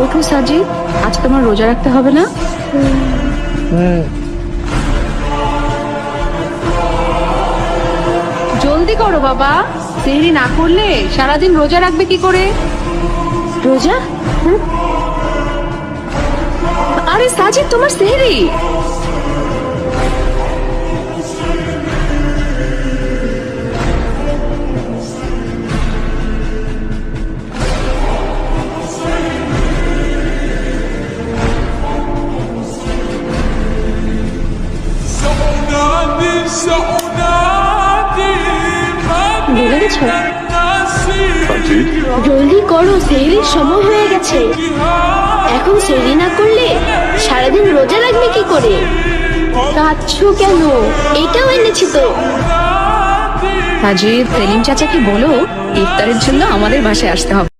ওঠো সাজিদ, আজ তোমার রোজা রাখতে হবে না? জলদি করো বাবা, সেহরি না করলে সারাদিন রোজা রাখবে কি করে? রোজা? আরে সাজিদ, তোমার সেহরি। ভুলে গেছো? সাজিদ, জলদি করো, সেহরির সময় হয়ে গেছে। এখন সেহরি না করলে সারাদিন রোজা রাখবে কি করে? কাঁদছো কেন? এটাও এনেছি তো। সাজিদ, সেলিম চাচাকে বলো ইফতারের জন্য আমাদের বাসায় আসতে হবে।